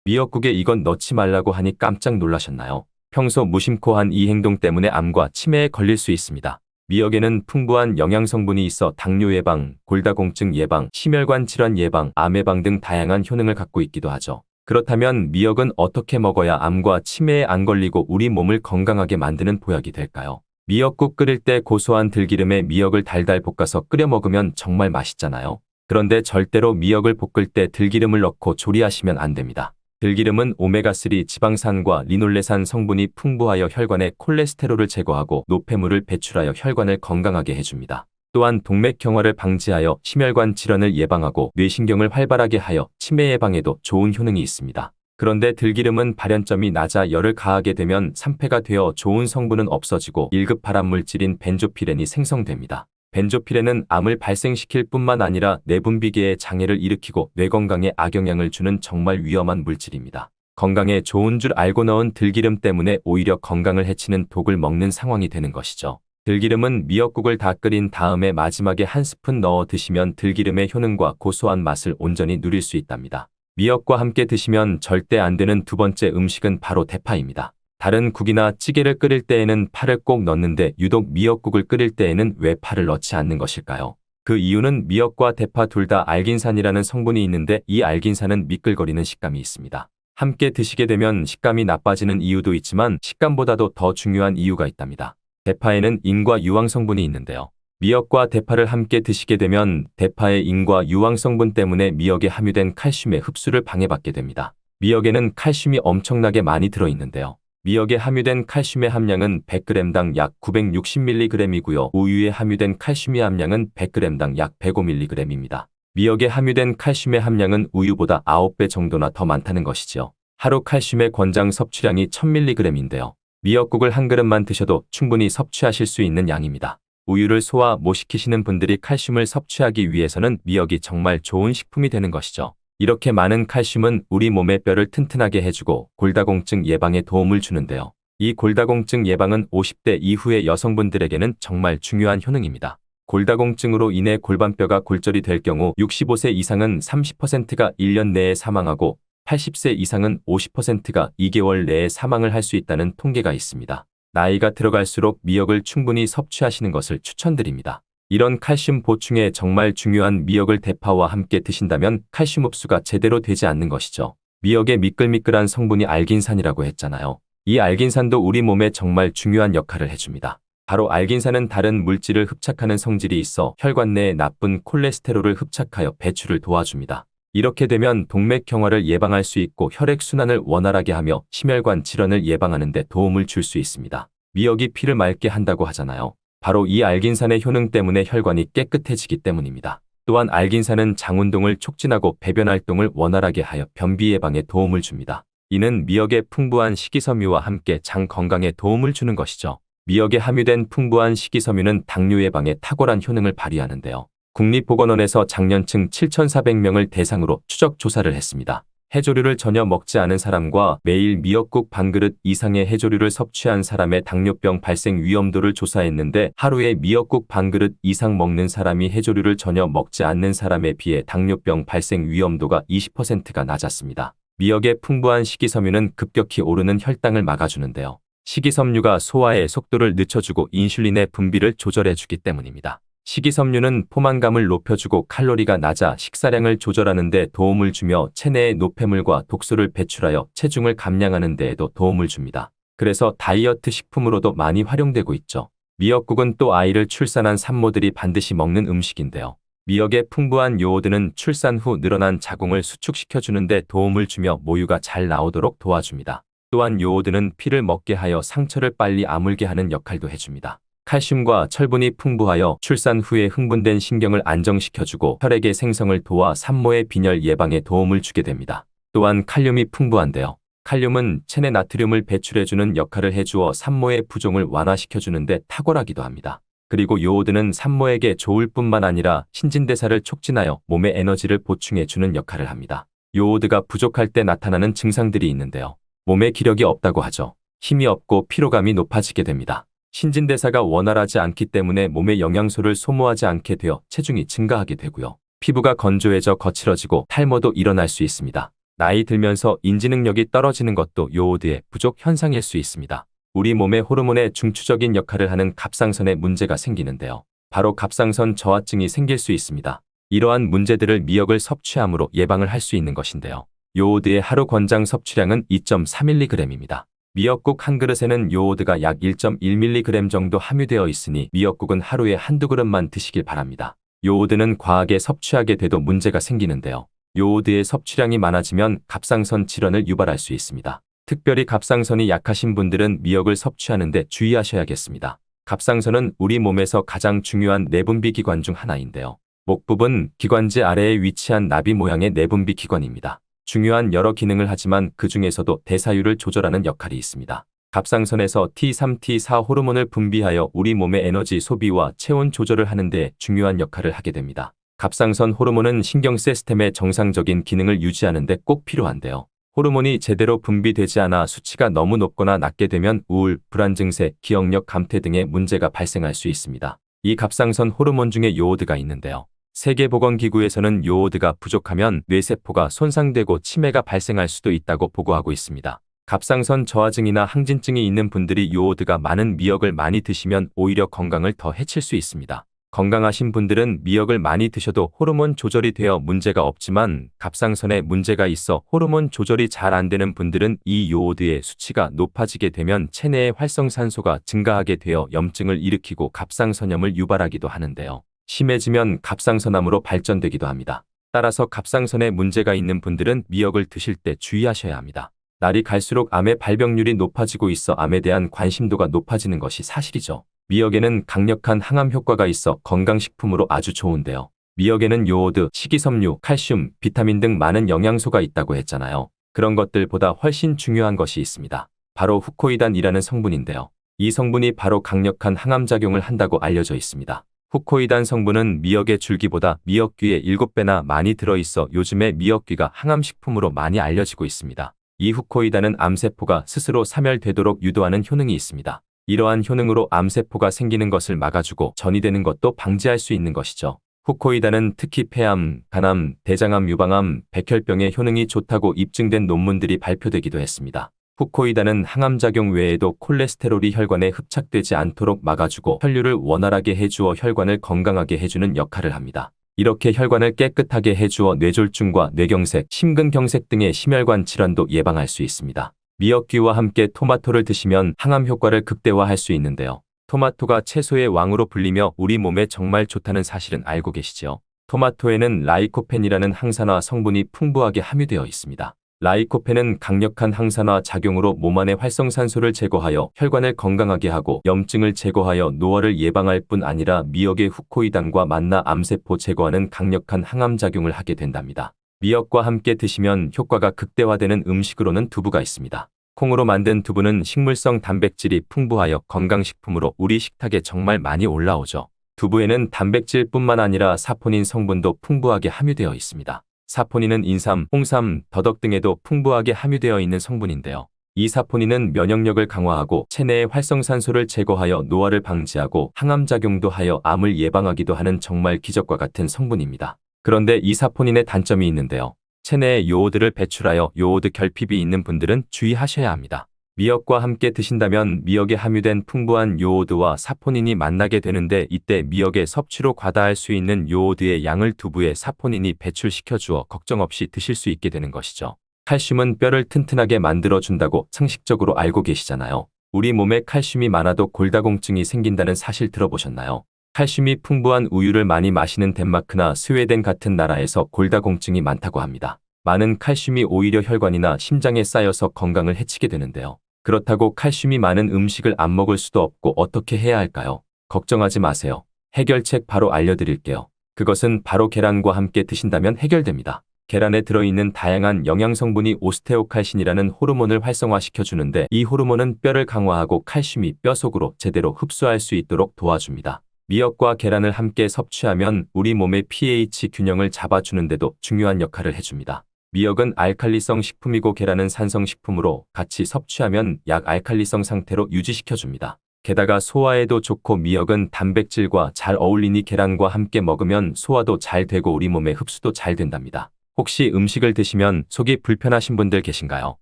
미역국에 이건 넣지 말라고 하니 깜짝 놀라셨나요? 평소 무심코 한 이 행동 때문에 암과 치매에 걸릴 수 있습니다. 미역에는 풍부한 영양 성분이 있어 당뇨 예방, 골다공증 예방, 심혈관 질환 예방, 암 예방 등 다양한 효능을 갖고 있기도 하죠. 그렇다면 미역은 어떻게 먹어야 암과 치매에 안 걸리고 우리 몸을 건강하게 만드는 보약이 될까요? 미역국 끓일 때 고소한 들기름에 미역을 달달 볶아서 끓여 먹으면 정말 맛있잖아요. 그런데 절대로 미역을 볶을 때 들기름을 넣고 조리하시면 안 됩니다. 들기름은 오메가3 지방산과 리놀레산 성분이 풍부하여 혈관의 콜레스테롤을 제거하고 노폐물을 배출하여 혈관을 건강하게 해줍니다. 또한 동맥경화를 방지하여 심혈관 질환을 예방하고 뇌신경을 활발하게 하여 치매 예방에도 좋은 효능이 있습니다. 그런데 들기름은 발연점이 낮아 열을 가하게 되면 산패가 되어 좋은 성분은 없어지고 1급 발암물질인 벤조피렌이 생성됩니다. 벤조피렌은 암을 발생시킬 뿐만 아니라 내분비계의 장애를 일으키고 뇌 건강에 악영향을 주는 정말 위험한 물질입니다. 건강에 좋은 줄 알고 넣은 들기름 때문에 오히려 건강을 해치는 독을 먹는 상황이 되는 것이죠. 들기름은 미역국을 다 끓인 다음에 마지막에 한 스푼 넣어 드시면 들기름의 효능과 고소한 맛을 온전히 누릴 수 있답니다. 미역과 함께 드시면 절대 안 되는 두 번째 음식은 바로 대파입니다. 다른 국이나 찌개를 끓일 때에는 파를 꼭 넣는데 유독 미역국을 끓일 때에는 왜 파를 넣지 않는 것일까요? 그 이유는 미역과 대파 둘 다 알긴산이라는 성분이 있는데 이 알긴산은 미끌거리는 식감이 있습니다. 함께 드시게 되면 식감이 나빠지는 이유도 있지만 식감보다도 더 중요한 이유가 있답니다. 대파에는 인과 유황 성분이 있는데요. 미역과 대파를 함께 드시게 되면 대파의 인과 유황 성분 때문에 미역에 함유된 칼슘의 흡수를 방해받게 됩니다. 미역에는 칼슘이 엄청나게 많이 들어있는데요. 미역에 함유된 칼슘의 함량은 100g당 약 960mg이고요. 우유에 함유된 칼슘의 함량은 100g당 약 105mg입니다. 미역에 함유된 칼슘의 함량은 우유보다 9배 정도나 더 많다는 것이지요. 하루 칼슘의 권장 섭취량이 1000mg인데요. 미역국을 한 그릇만 드셔도 충분히 섭취하실 수 있는 양입니다. 우유를 소화 못 시키시는 분들이 칼슘을 섭취하기 위해서는 미역이 정말 좋은 식품이 되는 것이죠. 이렇게 많은 칼슘은 우리 몸의 뼈를 튼튼하게 해주고 골다공증 예방에 도움을 주는데요. 이 골다공증 예방은 50대 이후의 여성분들에게는 정말 중요한 효능입니다. 골다공증으로 인해 골반뼈가 골절이 될 경우 65세 이상은 30%가 1년 내에 사망하고 80세 이상은 50%가 2개월 내에 사망을 할 수 있다는 통계가 있습니다. 나이가 들어갈수록 미역을 충분히 섭취하시는 것을 추천드립니다. 이런 칼슘 보충에 정말 중요한 미역을 대파와 함께 드신다면 칼슘 흡수가 제대로 되지 않는 것이죠. 미역의 미끌미끌한 성분이 알긴산이라고 했잖아요. 이 알긴산도 우리 몸에 정말 중요한 역할을 해줍니다. 바로 알긴산은 다른 물질을 흡착하는 성질이 있어 혈관 내에 나쁜 콜레스테롤을 흡착하여 배출을 도와줍니다. 이렇게 되면 동맥경화를 예방할 수 있고 혈액순환을 원활하게 하며 심혈관 질환을 예방하는 데 도움을 줄 수 있습니다. 미역이 피를 맑게 한다고 하잖아요. 바로 이 알긴산의 효능 때문에 혈관이 깨끗해지기 때문입니다. 또한 알긴산은 장 운동을 촉진하고 배변 활동을 원활하게 하여 변비 예방에 도움을 줍니다. 이는 미역의 풍부한 식이섬유와 함께 장 건강에 도움을 주는 것이죠. 미역에 함유된 풍부한 식이섬유는 당뇨 예방에 탁월한 효능을 발휘하는데요. 국립보건원에서 장년층 7,400명을 대상으로 추적 조사를 했습니다. 해조류를 전혀 먹지 않은 사람과 매일 미역국 반 그릇 이상의 해조류를 섭취한 사람의 당뇨병 발생 위험도를 조사했는데 하루에 미역국 반 그릇 이상 먹는 사람이 해조류를 전혀 먹지 않는 사람에 비해 당뇨병 발생 위험도가 20%가 낮았습니다. 미역의 풍부한 식이섬유는 급격히 오르는 혈당을 막아주는데요. 식이섬유가 소화의 속도를 늦춰주고 인슐린의 분비를 조절해주기 때문입니다. 식이섬유는 포만감을 높여주고 칼로리가 낮아 식사량을 조절하는 데 도움을 주며 체내의 노폐물과 독소를 배출하여 체중을 감량하는 데에도 도움을 줍니다. 그래서 다이어트 식품으로도 많이 활용되고 있죠. 미역국은 또 아이를 출산한 산모들이 반드시 먹는 음식인데요. 미역의 풍부한 요오드는 출산 후 늘어난 자궁을 수축시켜주는 데 도움을 주며 모유가 잘 나오도록 도와줍니다. 또한 요오드는 피를 먹게 하여 상처를 빨리 아물게 하는 역할도 해줍니다. 칼슘과 철분이 풍부하여 출산 후에 흥분된 신경을 안정시켜주고 혈액의 생성을 도와 산모의 빈혈 예방에 도움을 주게 됩니다. 또한 칼륨이 풍부한데요. 칼륨은 체내 나트륨을 배출해주는 역할을 해주어 산모의 부종을 완화시켜주는 데 탁월하기도 합니다. 그리고 요오드는 산모에게 좋을 뿐만 아니라 신진대사를 촉진하여 몸의 에너지를 보충해주는 역할을 합니다. 요오드가 부족할 때 나타나는 증상들이 있는데요. 몸에 기력이 없다고 하죠. 힘이 없고 피로감이 높아지게 됩니다. 신진대사가 원활하지 않기 때문에 몸의 영양소를 소모하지 않게 되어 체중이 증가하게 되고요. 피부가 건조해져 거칠어지고 탈모도 일어날 수 있습니다. 나이 들면서 인지 능력이 떨어지는 것도 요오드의 부족 현상일 수 있습니다. 우리 몸의 호르몬의 중추적인 역할을 하는 갑상선에 문제가 생기는데요. 바로 갑상선 저하증이 생길 수 있습니다. 이러한 문제들을 미역을 섭취함으로 예방을 할 수 있는 것인데요. 요오드의 하루 권장 섭취량은 2.3mg입니다. 미역국 한 그릇에는 요오드가 약 1.1mg 정도 함유되어 있으니 미역국은 하루에 한두 그릇만 드시길 바랍니다. 요오드는 과하게 섭취하게 돼도 문제가 생기는데요. 요오드의 섭취량이 많아지면 갑상선 질환을 유발할 수 있습니다. 특별히 갑상선이 약하신 분들은 미역을 섭취하는데 주의하셔야겠습니다. 갑상선은 우리 몸에서 가장 중요한 내분비 기관 중 하나인데요. 목 부분 기관지 아래에 위치한 나비 모양의 내분비 기관입니다. 중요한 여러 기능을 하지만 그 중에서도 대사율을 조절하는 역할이 있습니다. 갑상선에서 T3, T4 호르몬을 분비하여 우리 몸의 에너지 소비와 체온 조절을 하는 데 중요한 역할을 하게 됩니다. 갑상선 호르몬은 신경 시스템의 정상적인 기능을 유지하는 데 꼭 필요한데요. 호르몬이 제대로 분비되지 않아 수치가 너무 높거나 낮게 되면 우울, 불안 증세, 기억력 감퇴 등의 문제가 발생할 수 있습니다. 이 갑상선 호르몬 중에 요오드가 있는데요. 세계보건기구에서는 요오드가 부족하면 뇌세포가 손상되고 치매가 발생할 수도 있다고 보고하고 있습니다. 갑상선 저하증이나 항진증이 있는 분들이 요오드가 많은 미역을 많이 드시면 오히려 건강을 더 해칠 수 있습니다. 건강하신 분들은 미역을 많이 드셔도 호르몬 조절이 되어 문제가 없지만 갑상선에 문제가 있어 호르몬 조절이 잘 안 되는 분들은 이 요오드의 수치가 높아지게 되면 체내의 활성산소가 증가하게 되어 염증을 일으키고 갑상선염을 유발하기도 하는데요. 심해지면 갑상선암으로 발전되기도 합니다. 따라서 갑상선에 문제가 있는 분들은 미역을 드실 때 주의하셔야 합니다. 날이 갈수록 암의 발병률이 높아지고 있어 암에 대한 관심도가 높아지는 것이 사실이죠. 미역에는 강력한 항암 효과가 있어 건강식품으로 아주 좋은데요. 미역에는 요오드, 식이섬유, 칼슘, 비타민 등 많은 영양소가 있다고 했잖아요. 그런 것들보다 훨씬 중요한 것이 있습니다. 바로 후코이단이라는 성분인데요. 이 성분이 바로 강력한 항암작용을 한다고 알려져 있습니다. 후코이단 성분은 미역의 줄기보다 미역귀의 7배나 많이 들어있어 요즘에 미역귀가 항암식품으로 많이 알려지고 있습니다. 이 후코이단은 암세포가 스스로 사멸되도록 유도하는 효능이 있습니다. 이러한 효능으로 암세포가 생기는 것을 막아주고 전이되는 것도 방지할 수 있는 것이죠. 후코이단은 특히 폐암, 간암, 대장암 유방암, 백혈병에 효능이 좋다고 입증된 논문들이 발표되기도 했습니다. 후코이단은 항암작용 외에도 콜레스테롤이 혈관에 흡착되지 않도록 막아주고 혈류를 원활하게 해주어 혈관을 건강하게 해주는 역할을 합니다. 이렇게 혈관을 깨끗하게 해주어 뇌졸중과 뇌경색, 심근경색 등의 심혈관 질환도 예방할 수 있습니다. 미역귀와 함께 토마토를 드시면 항암 효과를 극대화할 수 있는데요. 토마토가 채소의 왕으로 불리며 우리 몸에 정말 좋다는 사실은 알고 계시죠? 토마토에는 라이코펜이라는 항산화 성분이 풍부하게 함유되어 있습니다. 라이코펜은 강력한 항산화 작용으로 몸 안의 활성산소를 제거하여 혈관을 건강하게 하고 염증을 제거하여 노화를 예방할 뿐 아니라 미역의 후코이단과 만나 암세포 제거하는 강력한 항암작용을 하게 된답니다. 미역과 함께 드시면 효과가 극대화되는 음식으로는 두부가 있습니다. 콩으로 만든 두부는 식물성 단백질이 풍부하여 건강식품으로 우리 식탁에 정말 많이 올라오죠. 두부에는 단백질뿐만 아니라 사포닌 성분도 풍부하게 함유되어 있습니다. 사포닌은 인삼, 홍삼, 더덕 등에도 풍부하게 함유되어 있는 성분인데요. 이 사포닌은 면역력을 강화하고 체내의 활성산소를 제거하여 노화를 방지하고 항암작용도 하여 암을 예방하기도 하는 정말 기적과 같은 성분입니다. 그런데 이 사포닌의 단점이 있는데요. 체내에 요오드를 배출하여 요오드 결핍이 있는 분들은 주의하셔야 합니다. 미역과 함께 드신다면 미역에 함유된 풍부한 요오드와 사포닌이 만나게 되는데 이때 미역의 섭취로 과다할 수 있는 요오드의 양을 두부에 사포닌이 배출시켜주어 걱정 없이 드실 수 있게 되는 것이죠. 칼슘은 뼈를 튼튼하게 만들어준다고 상식적으로 알고 계시잖아요. 우리 몸에 칼슘이 많아도 골다공증이 생긴다는 사실 들어보셨나요? 칼슘이 풍부한 우유를 많이 마시는 덴마크나 스웨덴 같은 나라에서 골다공증이 많다고 합니다. 많은 칼슘이 오히려 혈관이나 심장에 쌓여서 건강을 해치게 되는데요. 그렇다고 칼슘이 많은 음식을 안 먹을 수도 없고 어떻게 해야 할까요? 걱정하지 마세요. 해결책 바로 알려드릴게요. 그것은 바로 계란과 함께 드신다면 해결됩니다. 계란에 들어있는 다양한 영양성분이 오스테오칼신이라는 호르몬을 활성화시켜주는데 이 호르몬은 뼈를 강화하고 칼슘이 뼈 속으로 제대로 흡수할 수 있도록 도와줍니다. 미역과 계란을 함께 섭취하면 우리 몸의 pH 균형을 잡아주는 데도 중요한 역할을 해줍니다. 미역은 알칼리성 식품이고 계란은 산성 식품으로 같이 섭취하면 약 알칼리성 상태로 유지시켜줍니다. 게다가 소화에도 좋고 미역은 단백질과 잘 어울리니 계란과 함께 먹으면 소화도 잘 되고 우리 몸의 흡수도 잘 된답니다. 혹시 음식을 드시면 속이 불편하신 분들 계신가요?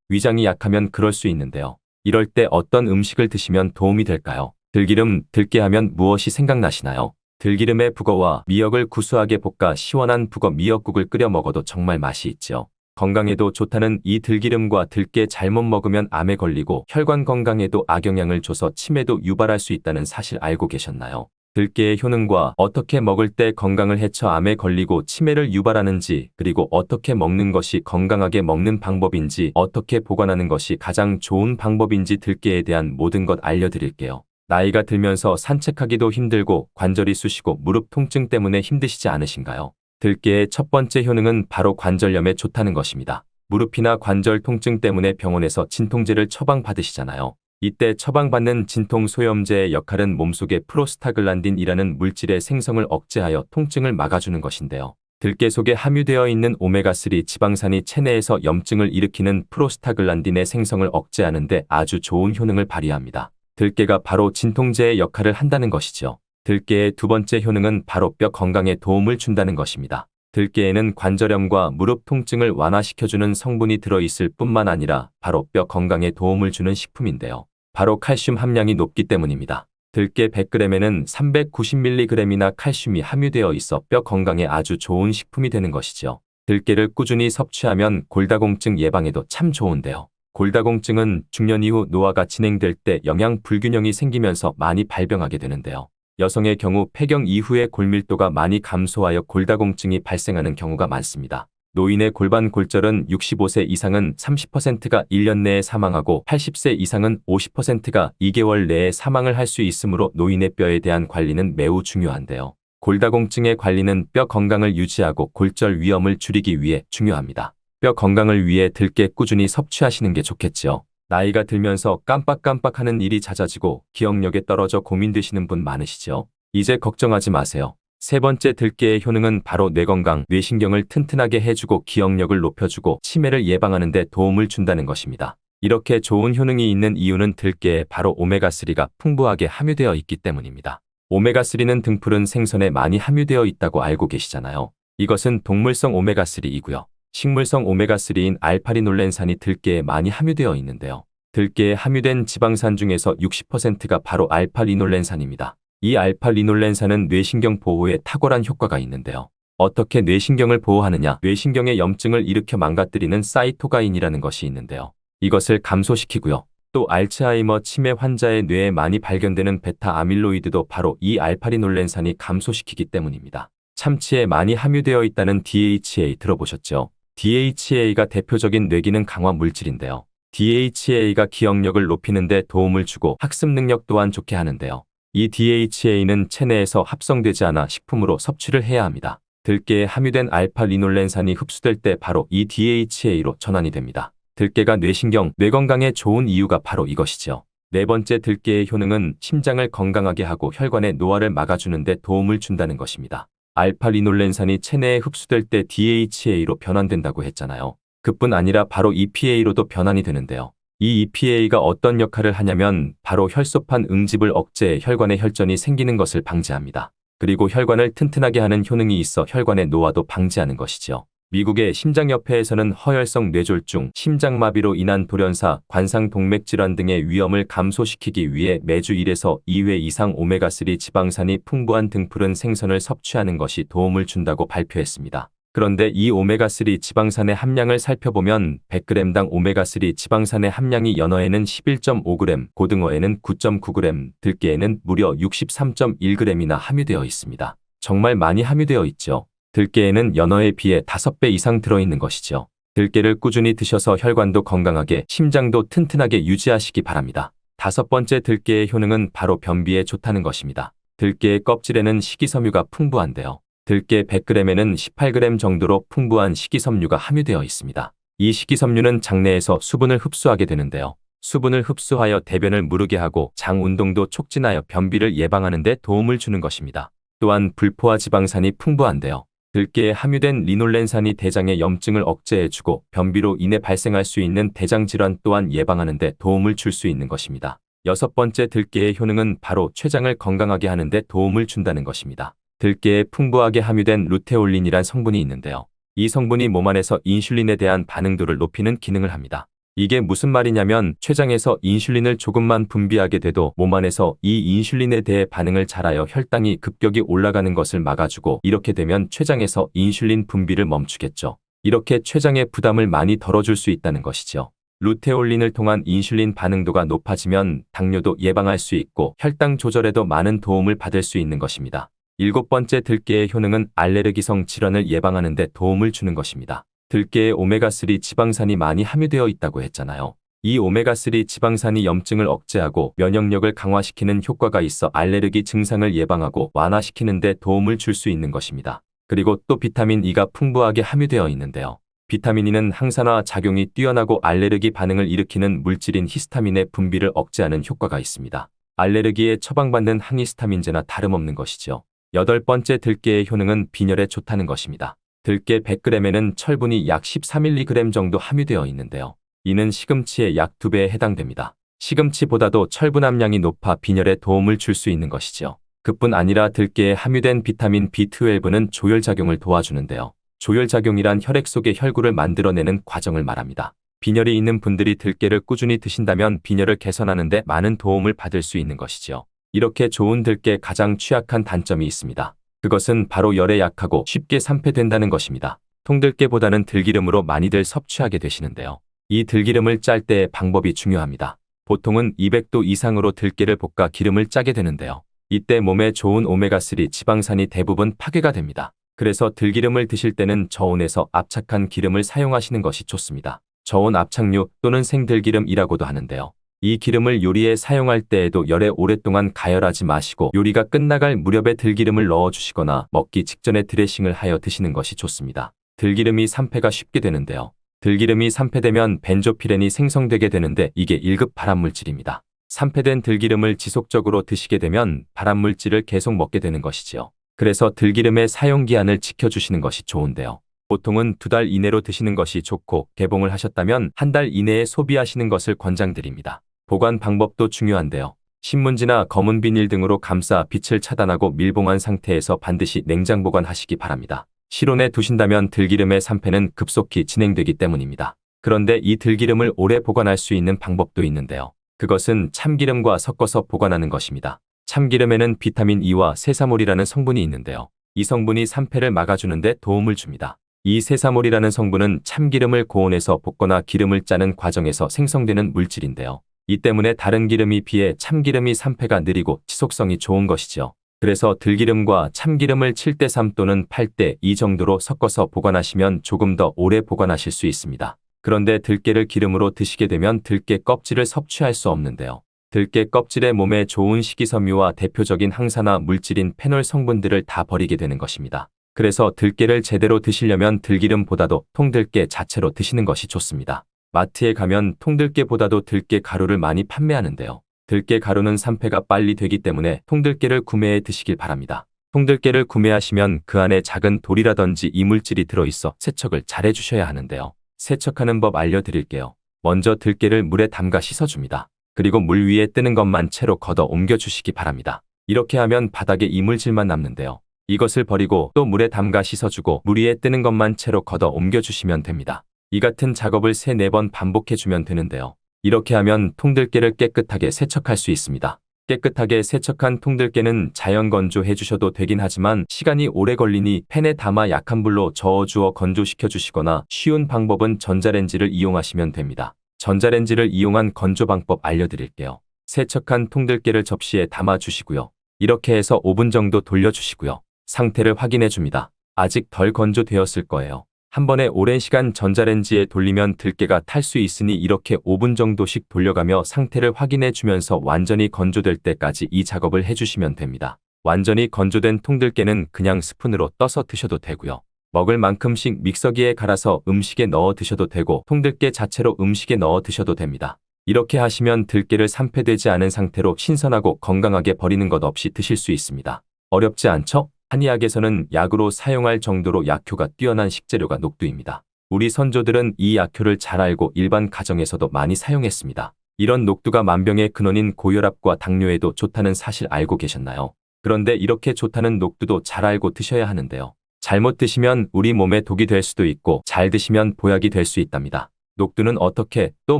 위장이 약하면 그럴 수 있는데요. 이럴 때 어떤 음식을 드시면 도움이 될까요? 들기름, 들깨 하면 무엇이 생각나시나요? 들기름에 북어와 미역을 구수하게 볶아 시원한 북어 미역국을 끓여 먹어도 정말 맛이 있죠. 건강에도 좋다는 이 들기름과 들깨 잘못 먹으면 암에 걸리고 혈관 건강에도 악영향을 줘서 치매도 유발할 수 있다는 사실 알고 계셨나요? 들깨의 효능과 어떻게 먹을 때 건강을 해쳐 암에 걸리고 치매를 유발하는지, 그리고 어떻게 먹는 것이 건강하게 먹는 방법인지, 어떻게 보관하는 것이 가장 좋은 방법인지 들깨에 대한 모든 것 알려드릴게요. 나이가 들면서 산책하기도 힘들고 관절이 쑤시고 무릎 통증 때문에 힘드시지 않으신가요? 들깨의 첫 번째 효능은 바로 관절염에 좋다는 것입니다. 무릎이나 관절 통증 때문에 병원에서 진통제를 처방받으시잖아요. 이때 처방받는 진통소염제의 역할은 몸속의 프로스타글란딘이라는 물질의 생성을 억제하여 통증을 막아주는 것인데요. 들깨 속에 함유되어 있는 오메가3 지방산이 체내에서 염증을 일으키는 프로스타글란딘의 생성을 억제하는 데 아주 좋은 효능을 발휘합니다. 들깨가 바로 진통제의 역할을 한다는 것이죠. 들깨의 두 번째 효능은 바로 뼈 건강에 도움을 준다는 것입니다. 들깨에는 관절염과 무릎 통증을 완화시켜주는 성분이 들어있을 뿐만 아니라 바로 뼈 건강에 도움을 주는 식품인데요. 바로 칼슘 함량이 높기 때문입니다. 들깨 100g에는 390mg이나 칼슘이 함유되어 있어 뼈 건강에 아주 좋은 식품이 되는 것이죠. 들깨를 꾸준히 섭취하면 골다공증 예방에도 참 좋은데요. 골다공증은 중년 이후 노화가 진행될 때 영양 불균형이 생기면서 많이 발병하게 되는데요. 여성의 경우 폐경 이후에 골밀도가 많이 감소하여 골다공증이 발생하는 경우가 많습니다. 노인의 골반 골절은 65세 이상은 30%가 1년 내에 사망하고 80세 이상은 50%가 2개월 내에 사망을 할 수 있으므로 노인의 뼈에 대한 관리는 매우 중요한데요. 골다공증의 관리는 뼈 건강을 유지하고 골절 위험을 줄이기 위해 중요합니다. 뼈 건강을 위해 들깨 꾸준히 섭취하시는 게 좋겠죠. 나이가 들면서 깜빡깜빡하는 일이 잦아지고 기억력에 떨어져 고민되시는 분 많으시죠? 이제 걱정하지 마세요. 세 번째 들깨의 효능은 바로 뇌건강, 뇌신경을 튼튼하게 해주고 기억력을 높여주고 치매를 예방하는 데 도움을 준다는 것입니다. 이렇게 좋은 효능이 있는 이유는 들깨에 바로 오메가3가 풍부하게 함유되어 있기 때문입니다. 오메가3는 등푸른 생선에 많이 함유되어 있다고 알고 계시잖아요. 이것은 동물성 오메가3이고요. 식물성 오메가3인 알파리놀렌산이 들깨에 많이 함유되어 있는데요. 들깨에 함유된 지방산 중에서 60%가 바로 알파리놀렌산입니다. 이 알파리놀렌산은 뇌신경 보호에 탁월한 효과가 있는데요. 어떻게 뇌신경을 보호하느냐? 뇌신경의 염증을 일으켜 망가뜨리는 사이토가인이라는 것이 있는데요. 이것을 감소시키고요. 또 알츠하이머 치매 환자의 뇌에 많이 발견되는 베타 아밀로이드도 바로 이 알파리놀렌산이 감소시키기 때문입니다. 참치에 많이 함유되어 있다는 DHA 들어보셨죠? DHA가 대표적인 뇌기능 강화 물질인데요. DHA가 기억력을 높이는 데 도움을 주고 학습 능력 또한 좋게 하는데요. 이 DHA는 체내에서 합성되지 않아 식품으로 섭취를 해야 합니다. 들깨에 함유된 알파리놀렌산이 흡수될 때 바로 이 DHA로 전환이 됩니다. 들깨가 뇌신경, 뇌건강에 좋은 이유가 바로 이것이죠. 네 번째 들깨의 효능은 심장을 건강하게 하고 혈관의 노화를 막아주는 데 도움을 준다는 것입니다. 알파리놀렌산이 체내에 흡수될 때 DHA로 변환된다고 했잖아요. 그뿐 아니라 바로 EPA로도 변환이 되는데요. 이 EPA가 어떤 역할을 하냐면 바로 혈소판 응집을 억제해 혈관에 혈전이 생기는 것을 방지합니다. 그리고 혈관을 튼튼하게 하는 효능이 있어 혈관의 노화도 방지하는 것이죠. 미국의 심장협회에서는 허혈성 뇌졸중, 심장마비로 인한 돌연사, 관상동맥질환 등의 위험을 감소시키기 위해 매주 1에서 2회 이상 오메가3 지방산이 풍부한 등푸른 생선을 섭취하는 것이 도움을 준다고 발표했습니다. 그런데 이 오메가3 지방산의 함량을 살펴보면 100g당 오메가3 지방산의 함량이 연어에는 11.5g, 고등어에는 9.9g, 들깨에는 무려 63.1g이나 함유되어 있습니다. 정말 많이 함유되어 있죠. 들깨에는 연어에 비해 5배 이상 들어있는 것이죠. 들깨를 꾸준히 드셔서 혈관도 건강하게, 심장도 튼튼하게 유지하시기 바랍니다. 다섯 번째 들깨의 효능은 바로 변비에 좋다는 것입니다. 들깨의 껍질에는 식이섬유가 풍부한데요. 들깨 100g에는 18g 정도로 풍부한 식이섬유가 함유되어 있습니다. 이 식이섬유는 장내에서 수분을 흡수하게 되는데요. 수분을 흡수하여 대변을 무르게 하고 장 운동도 촉진하여 변비를 예방하는 데 도움을 주는 것입니다. 또한 불포화 지방산이 풍부한데요. 들깨에 함유된 리놀렌산이 대장의 염증을 억제해주고 변비로 인해 발생할 수 있는 대장질환 또한 예방하는 데 도움을 줄 수 있는 것입니다. 여섯 번째 들깨의 효능은 바로 췌장을 건강하게 하는 데 도움을 준다는 것입니다. 들깨에 풍부하게 함유된 루테올린이란 성분이 있는데요. 이 성분이 몸 안에서 인슐린에 대한 반응도를 높이는 기능을 합니다. 이게 무슨 말이냐면 췌장에서 인슐린을 조금만 분비하게 돼도 몸 안에서 이 인슐린에 대해 반응을 잘하여 혈당이 급격히 올라가는 것을 막아주고, 이렇게 되면 췌장에서 인슐린 분비를 멈추겠죠. 이렇게 췌장의 부담을 많이 덜어줄 수 있다는 것이죠. 루테올린을 통한 인슐린 반응도가 높아지면 당뇨도 예방할 수 있고 혈당 조절에도 많은 도움을 받을 수 있는 것입니다. 7번째, 들깨의 효능은 알레르기성 질환을 예방하는 데 도움을 주는 것입니다. 들깨에 오메가3 지방산이 많이 함유되어 있다고 했잖아요. 이 오메가3 지방산이 염증을 억제하고 면역력을 강화시키는 효과가 있어 알레르기 증상을 예방하고 완화시키는 데 도움을 줄 수 있는 것입니다. 그리고 또 비타민 E가 풍부하게 함유되어 있는데요. 비타민 E는 항산화 작용이 뛰어나고 알레르기 반응을 일으키는 물질인 히스타민의 분비를 억제하는 효과가 있습니다. 알레르기에 처방받는 항히스타민제나 다름없는 것이죠. 8번째, 들깨의 효능은 빈혈에 좋다는 것입니다. 들깨 100g에는 철분이 약 14mg 정도 함유되어 있는데요. 이는 시금치의 약 2배에 해당됩니다. 시금치보다도 철분 함량이 높아 빈혈에 도움을 줄 수 있는 것이죠. 그뿐 아니라 들깨에 함유된 비타민 B12는 조혈작용을 도와주는데요. 조혈작용이란 혈액 속의 혈구를 만들어내는 과정을 말합니다. 빈혈이 있는 분들이 들깨를 꾸준히 드신다면 빈혈을 개선하는 데 많은 도움을 받을 수 있는 것이죠. 이렇게 좋은 들깨에 가장 취약한 단점이 있습니다. 그것은 바로 열에 약하고 쉽게 산패된다는 것입니다. 통들깨보다는 들기름으로 많이들 섭취하게 되시는데요. 이 들기름을 짤 때의 방법이 중요합니다. 보통은 200도 이상으로 들깨를 볶아 기름을 짜게 되는데요. 이때 몸에 좋은 오메가3 지방산이 대부분 파괴가 됩니다. 그래서 들기름을 드실 때는 저온에서 압착한 기름을 사용하시는 것이 좋습니다. 저온 압착유 또는 생들기름이라고도 하는데요. 이 기름을 요리에 사용할 때에도 열에 오랫동안 가열하지 마시고 요리가 끝나갈 무렵에 들기름을 넣어주시거나 먹기 직전에 드레싱을 하여 드시는 것이 좋습니다. 들기름이 산패가 쉽게 되는데요. 들기름이 산패되면 벤조피렌이 생성되게 되는데 이게 1급 발암물질입니다. 산패된 들기름을 지속적으로 드시게 되면 발암물질을 계속 먹게 되는 것이지요. 그래서 들기름의 사용기한을 지켜주시는 것이 좋은데요. 보통은 2달 이내로 드시는 것이 좋고 개봉을 하셨다면 1달 이내에 소비하시는 것을 권장드립니다. 보관 방법도 중요한데요. 신문지나 검은 비닐 등으로 감싸 빛을 차단하고 밀봉한 상태에서 반드시 냉장 보관하시기 바랍니다. 실온에 두신다면 들기름의 산패는 급속히 진행되기 때문입니다. 그런데 이 들기름을 오래 보관할 수 있는 방법도 있는데요. 그것은 참기름과 섞어서 보관하는 것입니다. 참기름에는 비타민 E와 세사몰이라는 성분이 있는데요. 이 성분이 산패를 막아주는 데 도움을 줍니다. 이 세사몰이라는 성분은 참기름을 고온에서 볶거나 기름을 짜는 과정에서 생성되는 물질인데요. 이 때문에 다른 기름에 비해 참기름이 산패가 느리고 지속성이 좋은 것이죠. 그래서 들기름과 참기름을 7:3 또는 8:2 정도로 섞어서 보관하시면 조금 더 오래 보관하실 수 있습니다. 그런데 들깨를 기름으로 드시게 되면 들깨 껍질을 섭취할 수 없는데요. 들깨 껍질에 몸에 좋은 식이섬유와 대표적인 항산화 물질인 페놀 성분들을 다 버리게 되는 것입니다. 그래서 들깨를 제대로 드시려면 들기름보다도 통들깨 자체로 드시는 것이 좋습니다. 마트에 가면 통들깨보다도 들깨 가루를 많이 판매하는데요. 들깨 가루는 산패가 빨리 되기 때문에 통들깨를 구매해 드시길 바랍니다. 통들깨를 구매하시면 그 안에 작은 돌이라든지 이물질이 들어있어 세척을 잘 해주셔야 하는데요. 세척하는 법 알려드릴게요. 먼저 들깨를 물에 담가 씻어줍니다. 그리고 물 위에 뜨는 것만 채로 걷어 옮겨주시기 바랍니다. 이렇게 하면 바닥에 이물질만 남는데요. 이것을 버리고 또 물에 담가 씻어주고 물 위에 뜨는 것만 채로 걷어 옮겨주시면 됩니다. 이 같은 작업을 3-4번 반복해주면 되는데요. 이렇게 하면 통들깨를 깨끗하게 세척할 수 있습니다. 깨끗하게 세척한 통들깨는 자연 건조해 주셔도 되긴 하지만 시간이 오래 걸리니 팬에 담아 약한 불로 저어주어 건조시켜 주시거나 쉬운 방법은 전자레인지를 이용하시면 됩니다. 전자레인지를 이용한 건조 방법 알려드릴게요. 세척한 통들깨를 접시에 담아 주시고요. 이렇게 해서 5분 정도 돌려주시고요. 상태를 확인해 줍니다. 아직 덜 건조되었을 거예요. 한 번에 오랜 시간 전자레인지에 돌리면 들깨가 탈 수 있으니 이렇게 5분 정도씩 돌려가며 상태를 확인해 주면서 완전히 건조될 때까지 이 작업을 해주시면 됩니다. 완전히 건조된 통들깨는 그냥 스푼으로 떠서 드셔도 되고요. 먹을 만큼씩 믹서기에 갈아서 음식에 넣어 드셔도 되고 통들깨 자체로 음식에 넣어 드셔도 됩니다. 이렇게 하시면 들깨를 산패되지 않은 상태로 신선하고 건강하게 버리는 것 없이 드실 수 있습니다. 어렵지 않죠? 한의학에서는 약으로 사용할 정도로 약효가 뛰어난 식재료가 녹두입니다. 우리 선조들은 이 약효를 잘 알고 일반 가정에서도 많이 사용했습니다. 이런 녹두가 만병의 근원인 고혈압과 당뇨에도 좋다는 사실 알고 계셨나요? 그런데 이렇게 좋다는 녹두도 잘 알고 드셔야 하는데요. 잘못 드시면 우리 몸에 독이 될 수도 있고 잘 드시면 보약이 될 수 있답니다. 녹두는 어떻게 또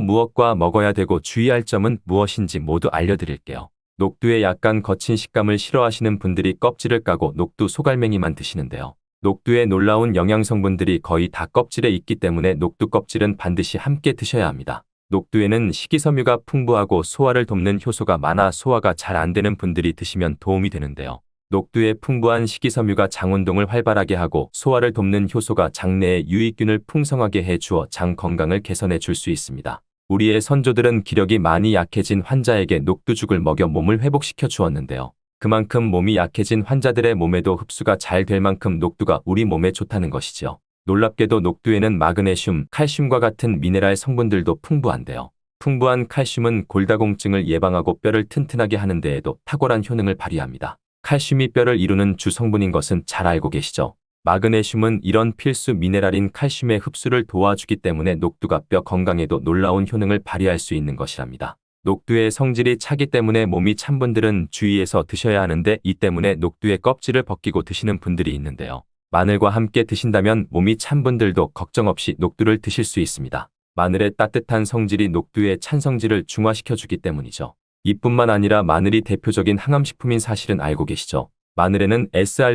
무엇과 먹어야 되고 주의할 점은 무엇인지 모두 알려드릴게요. 녹두의 약간 거친 식감을 싫어하시는 분들이 껍질을 까고 녹두 소갈맹이만 드시는데요. 녹두의 놀라운 영양 성분들이 거의 다 껍질에 있기 때문에 녹두 껍질은 반드시 함께 드셔야 합니다. 녹두에는 식이섬유가 풍부하고 소화를 돕는 효소가 많아 소화가 잘 안 되는 분들이 드시면 도움이 되는데요. 녹두의 풍부한 식이섬유가 장 운동을 활발하게 하고 소화를 돕는 효소가 장내에 유익균을 풍성하게 해주어 장 건강을 개선해 줄 수 있습니다. 우리의 선조들은 기력이 많이 약해진 환자에게 녹두죽을 먹여 몸을 회복시켜 주었는데요. 그만큼 몸이 약해진 환자들의 몸에도 흡수가 잘 될 만큼 녹두가 우리 몸에 좋다는 것이지요. 놀랍게도 녹두에는 마그네슘, 칼슘과 같은 미네랄 성분들도 풍부한데요. 풍부한 칼슘은 골다공증을 예방하고 뼈를 튼튼하게 하는 데에도 탁월한 효능을 발휘합니다. 칼슘이 뼈를 이루는 주 성분인 것은 잘 알고 계시죠? 마그네슘은 이런 필수 미네랄인 칼슘의 흡수를 도와주기 때문에 녹두가 뼈 건강에도 놀라운 효능을 발휘할 수 있는 것이랍니다. 녹두의 성질이 차기 때문에 몸이 찬 분들은 주의해서 드셔야 하는데 이 때문에 녹두의 껍질을 벗기고 드시는 분들이 있는데요. 마늘과 함께 드신다면 몸이 찬 분들도 걱정 없이 녹두를 드실 수 있습니다. 마늘의 따뜻한 성질이 녹두의 찬 성질을 중화시켜주기 때문이죠. 이뿐만 아니라 마늘이 대표적인 항암식품인 사실은 알고 계시죠? 마늘에는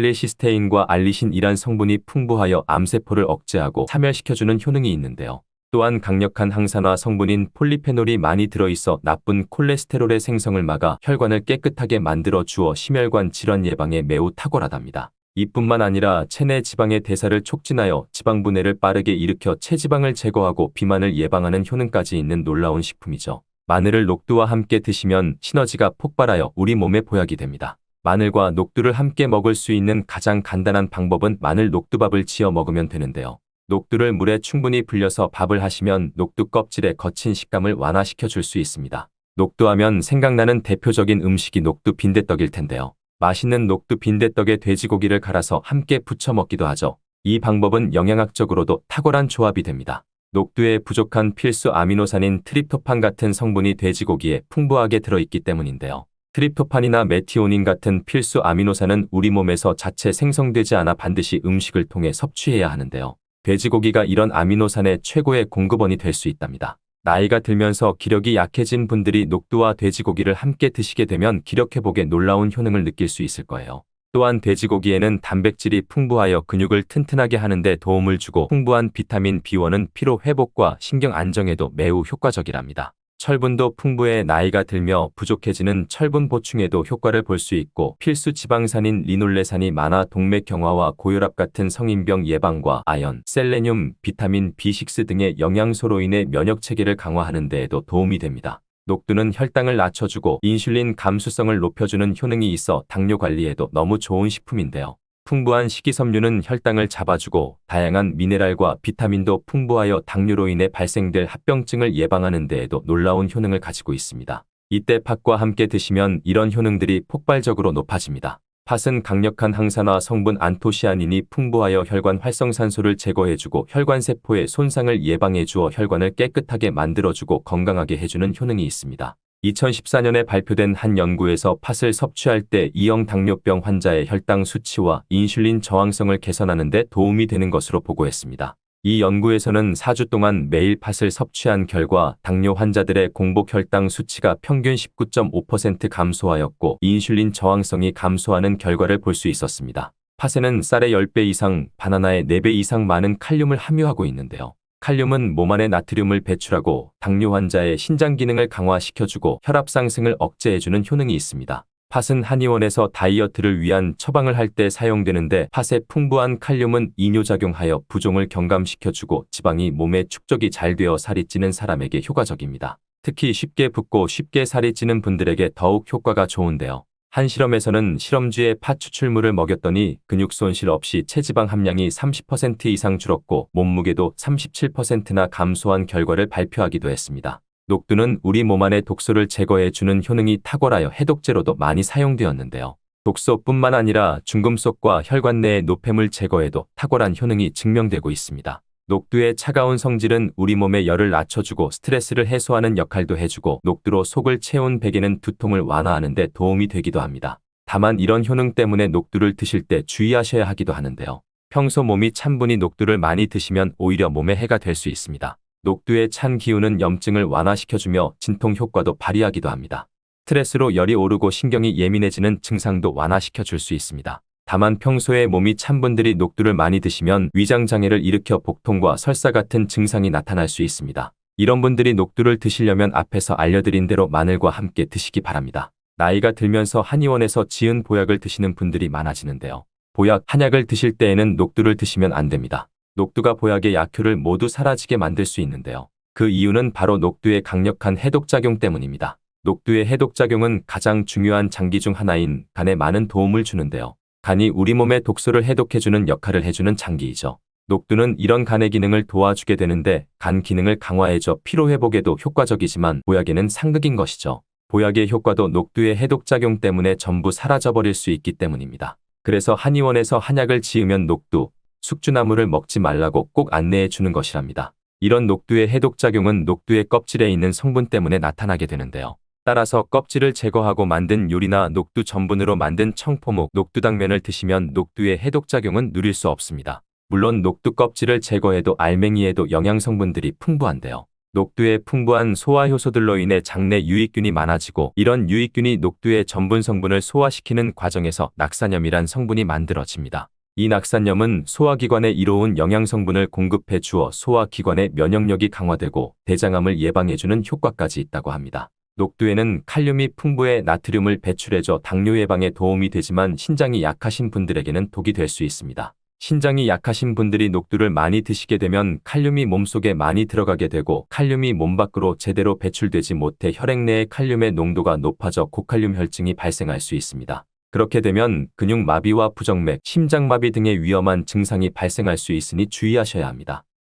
S알릴시스테인과 알리신이란 성분이 풍부하여 암세포를 억제하고 사멸시켜주는 효능이 있는데요. 또한 강력한 항산화 성분인 폴리페놀이 많이 들어있어 나쁜 콜레스테롤의 생성을 막아 혈관을 깨끗하게 만들어 주어 심혈관 질환 예방에 매우 탁월하답니다. 이뿐만 아니라 체내 지방의 대사를 촉진하여 지방 분해를 빠르게 일으켜 체지방을 제거하고 비만을 예방하는 효능까지 있는 놀라운 식품이죠. 마늘을 녹두와 함께 드시면 시너지가 폭발하여 우리 몸에 보약이 됩니다. 마늘과 녹두를 함께 먹을 수 있는 가장 간단한 방법은 마늘 녹두밥을 지어 먹으면 되는데요. 녹두를 물에 충분히 불려서 밥을 하시면 녹두 껍질의 거친 식감을 완화시켜 줄 수 있습니다. 녹두하면 생각나는 대표적인 음식이 녹두 빈대떡일 텐데요. 맛있는 녹두 빈대떡에 돼지고기를 갈아서 함께 부쳐 먹기도 하죠. 이 방법은 영양학적으로도 탁월한 조합이 됩니다. 녹두에 부족한 필수 아미노산인 트립토판 같은 성분이 돼지고기에 풍부하게 들어있기 때문인데요. 트립토판이나 메티오닌 같은 필수 아미노산은 우리 몸에서 자체 생성되지 않아 반드시 음식을 통해 섭취해야 하는데요. 돼지고기가 이런 아미노산의 최고의 공급원이 될 수 있답니다. 나이가 들면서 기력이 약해진 분들이 녹두와 돼지고기를 함께 드시게 되면 기력 회복에 놀라운 효능을 느낄 수 있을 거예요. 또한 돼지고기에는 단백질이 풍부하여 근육을 튼튼하게 하는 데 도움을 주고 풍부한 비타민 B1은 피로 회복과 신경 안정에도 매우 효과적이랍니다. 철분도 풍부해 나이가 들며 부족해지는 철분 보충에도 효과를 볼 수 있고 필수 지방산인 리놀레산이 많아 동맥 경화와 고혈압 같은 성인병 예방과 아연, 셀레늄, 비타민 B6 등의 영양소로 인해 면역체계를 강화하는 데에도 도움이 됩니다. 녹두는 혈당을 낮춰주고 인슐린 감수성을 높여주는 효능이 있어 당뇨 관리에도 너무 좋은 식품인데요. 풍부한 식이섬유는 혈당을 잡아주고 다양한 미네랄과 비타민도 풍부하여 당뇨로 인해 발생될 합병증을 예방하는 데에도 놀라운 효능을 가지고 있습니다. 이때 팥과 함께 드시면 이런 효능들이 폭발적으로 높아집니다. 팥은 강력한 항산화 성분 안토시아닌이 풍부하여 혈관 활성산소를 제거해주고 혈관세포의 손상을 예방해주어 혈관을 깨끗하게 만들어주고 건강하게 해주는 효능이 있습니다. 2014년에 발표된 한 연구에서 팥을 섭취할 때 2형 당뇨병 환자의 혈당 수치와 인슐린 저항성을 개선하는 데 도움이 되는 것으로 보고했습니다. 이 연구에서는 4주 동안 매일 팥을 섭취한 결과 당뇨 환자들의 공복 혈당 수치가 평균 19.5% 감소하였고 인슐린 저항성이 감소하는 결과를 볼 수 있었습니다. 팥에는 쌀의 10배 이상, 바나나의 4배 이상 많은 칼륨을 함유하고 있는데요. 칼륨은 몸 안에 나트륨을 배출하고 당뇨 환자의 신장 기능을 강화시켜주고 혈압 상승을 억제해주는 효능이 있습니다. 팥은 한의원에서 다이어트를 위한 처방을 할 때 사용되는데 팥의 풍부한 칼륨은 이뇨작용하여 부종을 경감시켜주고 지방이 몸에 축적이 잘 되어 살이 찌는 사람에게 효과적입니다. 특히 쉽게 붓고 쉽게 살이 찌는 분들에게 더욱 효과가 좋은데요. 한 실험에서는 실험쥐에 팥 추출물을 먹였더니 근육 손실 없이 체지방 함량이 30% 이상 줄었고 몸무게도 37%나 감소한 결과를 발표하기도 했습니다. 녹두는 우리 몸 안의 독소를 제거해주는 효능이 탁월하여 해독제로도 많이 사용되었는데요. 독소뿐만 아니라 중금속과 혈관 내의 노폐물 제거에도 탁월한 효능이 증명되고 있습니다. 녹두의 차가운 성질은 우리 몸의 열을 낮춰주고 스트레스를 해소하는 역할도 해주고 녹두로 속을 채운 베개는 두통을 완화하는 데 도움이 되기도 합니다. 다만 이런 효능 때문에 녹두를 드실 때 주의하셔야 하기도 하는데요. 평소 몸이 찬 분이 녹두를 많이 드시면 오히려 몸에 해가 될 수 있습니다. 녹두의 찬 기운은 염증을 완화시켜주며 진통 효과도 발휘하기도 합니다. 스트레스로 열이 오르고 신경이 예민해지는 증상도 완화시켜 줄 수 있습니다. 다만 평소에 몸이 찬 분들이 녹두를 많이 드시면 위장장애를 일으켜 복통과 설사 같은 증상이 나타날 수 있습니다. 이런 분들이 녹두를 드시려면 앞에서 알려드린 대로 마늘과 함께 드시기 바랍니다. 나이가 들면서 한의원에서 지은 보약을 드시는 분들이 많아지는데요. 보약, 한약을 드실 때에는 녹두를 드시면 안 됩니다. 녹두가 보약의 약효를 모두 사라지게 만들 수 있는데요. 그 이유는 바로 녹두의 강력한 해독작용 때문입니다. 녹두의 해독작용은 가장 중요한 장기 중 하나인 간에 많은 도움을 주는데요. 간이 우리 몸의 독소를 해독해주는 역할을 해주는 장기이죠. 녹두는 이런 간의 기능을 도와주게 되는데 간 기능을 강화해줘 피로회복에도 효과적이지만 보약에는 상극인 것이죠. 보약의 효과도 녹두의 해독작용 때문에 전부 사라져버릴 수 있기 때문입니다. 그래서 한의원에서 한약을 지으면 녹두, 숙주나물을 먹지 말라고 꼭 안내해 주는 것이랍니다. 이런 녹두의 해독작용은 녹두의 껍질에 있는 성분 때문에 나타나게 되는데요. 따라서 껍질을 제거하고 만든 요리나 녹두 전분으로 만든 청포묵, 녹두당면을 드시면 녹두의 해독작용은 누릴 수 없습니다. 물론 녹두 껍질을 제거해도 알맹이에도 영양성분들이 풍부한데요. 녹두의 풍부한 소화효소들로 인해 장내 유익균이 많아지고 이런 유익균이 녹두의 전분 성분을 소화시키는 과정에서 낙산염이란 성분이 만들어집니다. 이 낙산염은 소화기관에 이로운 영양성분을 공급해 주어 소화기관의 면역력이 강화되고 대장암을 예방해주는 효과까지 있다고 합니다. 녹두에는 칼륨이 풍부해 나트륨을 배출해줘 당뇨 예방에 도움이 되지만 신장이 약하신 분들에게는 독이 될 수 있습니다. 신장이 약하신 분들이 녹두를 많이 드시게 되면 칼륨이 몸속에 많이 들어가게 되고 칼륨이 몸 밖으로 제대로 배출되지 못해 혈액 내의 칼륨의 농도가 높아져 고칼륨 혈증이 발생할 수 있습니다. 그렇게 되면 근육마비와 부정맥, 심장마비 등의 위험한 증상이 발생할 수 있으니 주의하셔야 합니다.